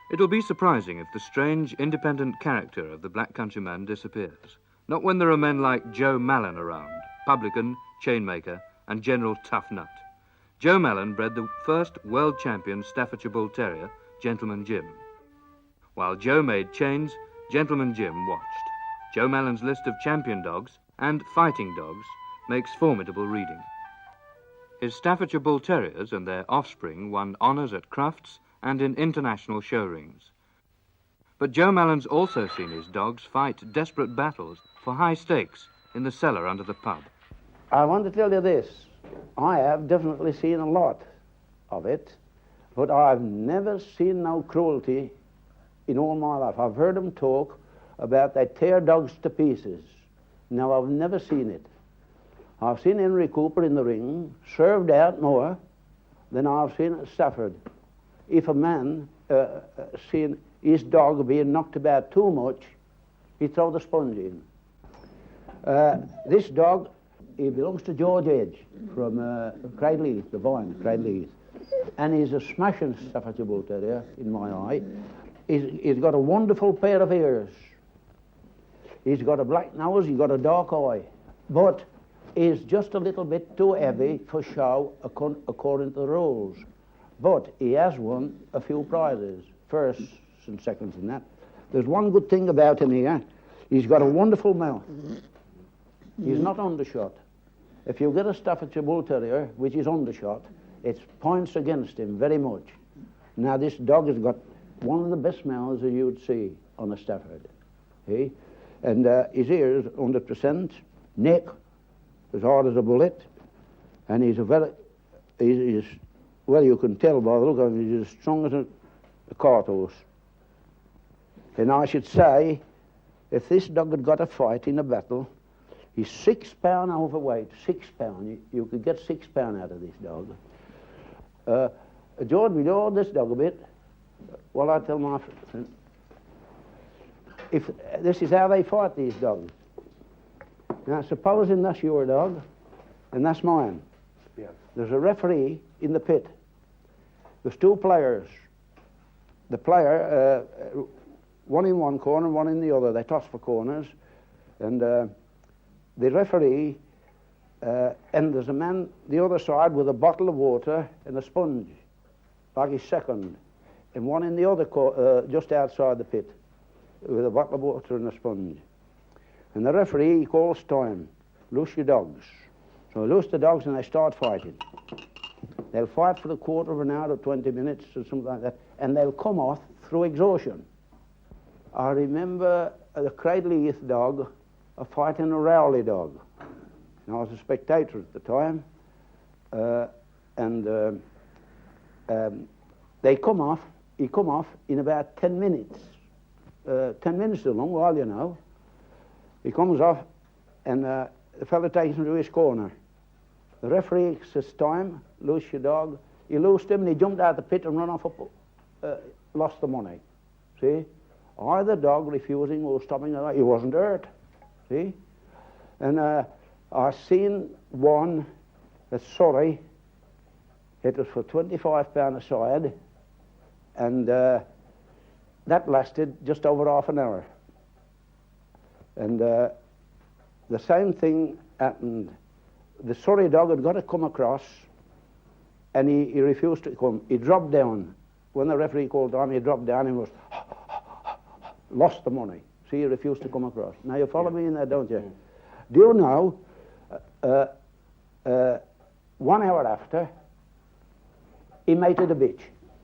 It'll be surprising if the strange, independent character of the black countryman disappears. Not when there are men like Joe Mallen around, publican, chainmaker, and general tough nut. Joe Mallen bred the first world champion Staffordshire Bull Terrier, Gentleman Jim. While Joe made chains, Gentleman Jim watched. Joe Mallen's list of champion dogs and fighting dogs makes formidable reading. His Staffordshire Bull Terriers and their offspring won honours at Crufts and in international show rings. But Joe Mallen's also seen his dogs fight desperate battles for high stakes in the cellar under the pub. I want to tell you this. I have definitely seen a lot of it, but I've never seen no cruelty in all my life. I've heard them talk about they tear dogs to pieces. Now, I've never seen it. I've seen Henry Cooper in the ring served out more than I've seen at Stafford. If a man seen his dog being knocked about too much, he'd throw the sponge in. This dog, he belongs to George Edge from Cradleheath, the Vine, Cradleheath. And he's a smashing Staffordshire Bull Terrier, in my eye. He's got a wonderful pair of ears. He's got a black nose, he's got a dark eye. But he's just a little bit too heavy for show according to the rules. But he has won a few prizes, firsts and seconds and that. There's one good thing about him here. He's got a wonderful mouth. He's not undershot. If you get a Staffordshire Bull Terrier, which is undershot, it points against him very much. Now, this dog has got one of the best mouths that you would see on a Stafford. See? And his ears, 100%, neck, as hard as a bullet, and he's well, you can tell by the look of him, he's as strong as a cart horse. And I should say, if this dog had got a fight in a battle, he's 6 pound overweight, 6 pound. You could get 6 pound out of this dog. George, will you hold this dog a bit? Well, I tell my friend, if this is how they fight these dogs. Now, supposing that's your dog, and that's mine. Yeah. There's a referee in the pit. There's 2 players. The player, one in one corner and one in the other. They toss for corners. And the referee, and there's a man the other side with a bottle of water and a sponge, like his second. And one in the other just outside the pit, with a bottle of water and a sponge. And the referee, he calls time. Loose your dogs. So they loose the dogs and they start fighting. They'll fight for a quarter of an hour or 20 minutes or something like that, and they'll come off through exhaustion. I remember the Cradleheath dog fighting a Rowley dog. And I was a spectator at the time. He come off in about 10 minutes. 10 minutes is a long while, you know. He comes off, and the fellow takes him to his corner. The referee says, time, loose your dog. He loosed him, and he jumped out the pit and ran off up, lost the money. See? Either dog refusing or stopping, he wasn't hurt. See? And I seen one at Surrey. It was for £25 a side, and that lasted just over half an hour. And the same thing happened. The Surrey dog had got to come across, and he refused to come. He dropped down. When the referee called time, he dropped down and was lost the money. See, he refused to come across. Now, you follow me in that, don't you? Do you know, 1 hour after, he mated a bitch.